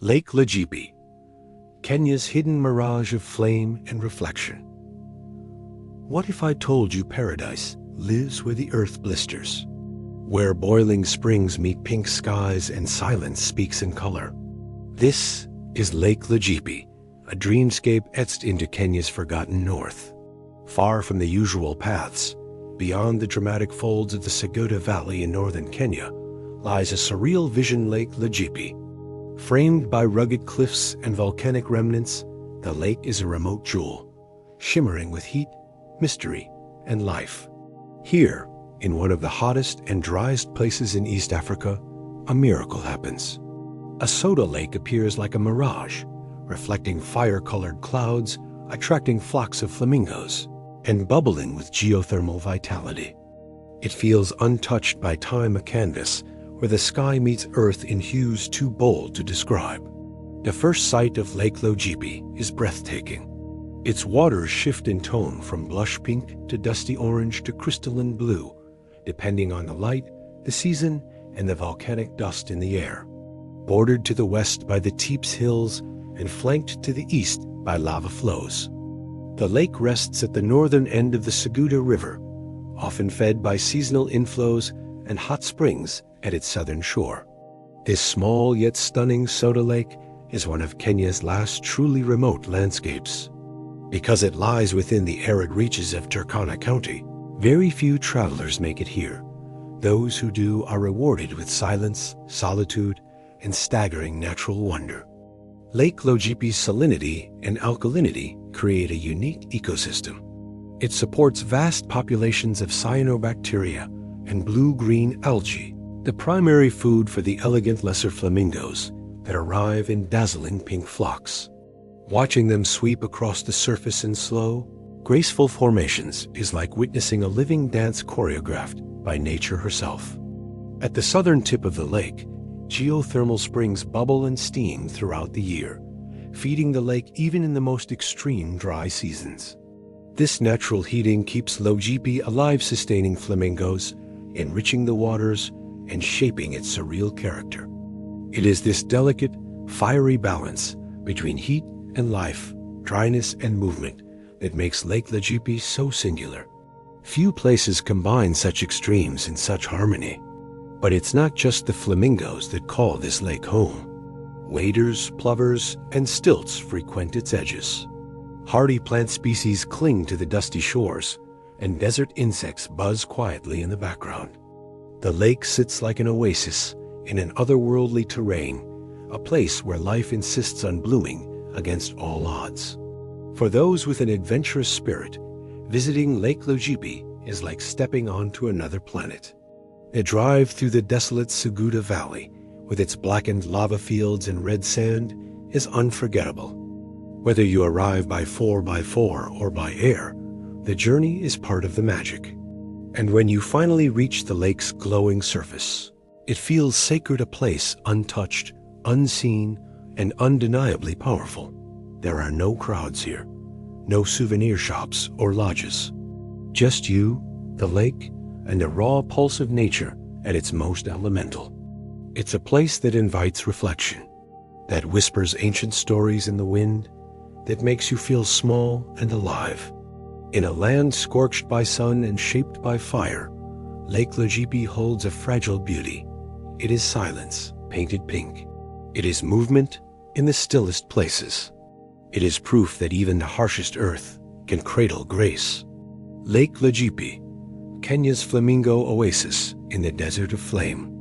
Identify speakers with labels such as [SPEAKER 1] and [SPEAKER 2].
[SPEAKER 1] Lake Logipi, Kenya's hidden mirage of flame and reflection. What if I told you paradise lives where the earth blisters, where boiling springs meet pink skies and silence speaks in color? This is Lake Logipi, a dreamscape etched into Kenya's forgotten north. Far from the usual paths, beyond the dramatic folds of the Seguda Valley in northern Kenya, lies a surreal vision Lake Logipi. Framed by rugged cliffs and volcanic remnants, the lake is a remote jewel, shimmering with heat, mystery, and life. Here, in one of the hottest and driest places in East Africa, a miracle happens. A soda lake appears like a mirage, reflecting fire-colored clouds, attracting flocks of flamingos, and bubbling with geothermal vitality. It feels untouched by time, a canvas where the sky meets earth in hues too bold to describe. The first sight of Lake Logipi is breathtaking. Its waters shift in tone from blush pink to dusty orange to crystalline blue, depending on the light, the season, and the volcanic dust in the air. Bordered to the west by the Teeps Hills and flanked to the east by lava flows. The lake rests at the northern end of the Seguda River, often fed by seasonal inflows and hot springs at its southern shore. This small yet stunning soda lake is one of Kenya's last truly remote landscapes. Because it lies within the arid reaches of Turkana County, very few travelers make it here. Those who do are rewarded with silence, solitude, and staggering natural wonder. Lake Logipi's salinity and alkalinity create a unique ecosystem. It supports vast populations of cyanobacteria and blue-green algae, the primary food for the elegant lesser flamingos that arrive in dazzling pink flocks. Watching them sweep across the surface in slow, graceful formations is like witnessing a living dance choreographed by nature herself. At the southern tip of the lake, geothermal springs bubble and steam throughout the year, feeding the lake even in the most extreme dry seasons. This natural heating keeps Logipi alive, sustaining flamingos, enriching the waters, and shaping its surreal character. It is this delicate, fiery balance between heat and life, dryness and movement that makes Lake Logipi so singular. Few places combine such extremes in such harmony. But it's not just the flamingos that call this lake home. Waders, plovers, and stilts frequent its edges. Hardy plant species cling to the dusty shores, and desert insects buzz quietly in the background. The lake sits like an oasis in an otherworldly terrain, a place where life insists on blooming against all odds. For those with an adventurous spirit, visiting Lake Logipi is like stepping onto another planet. A drive through the desolate Seguda Valley, with its blackened lava fields and red sand, is unforgettable. Whether you arrive by 4x4 or by air, the journey is part of the magic. And when you finally reach the lake's glowing surface, it feels sacred, a place untouched, unseen, and undeniably powerful. There are no crowds here, no souvenir shops or lodges. Just you, the lake, and the raw pulse of nature at its most elemental. It's a place that invites reflection, that whispers ancient stories in the wind, that makes you feel small and alive. In a land scorched by sun and shaped by fire, Lake Logipi holds a fragile beauty. It is silence, painted pink. It is movement in the stillest places. It is proof that even the harshest earth can cradle grace. Lake Logipi, Kenya's flamingo oasis in the desert of flame.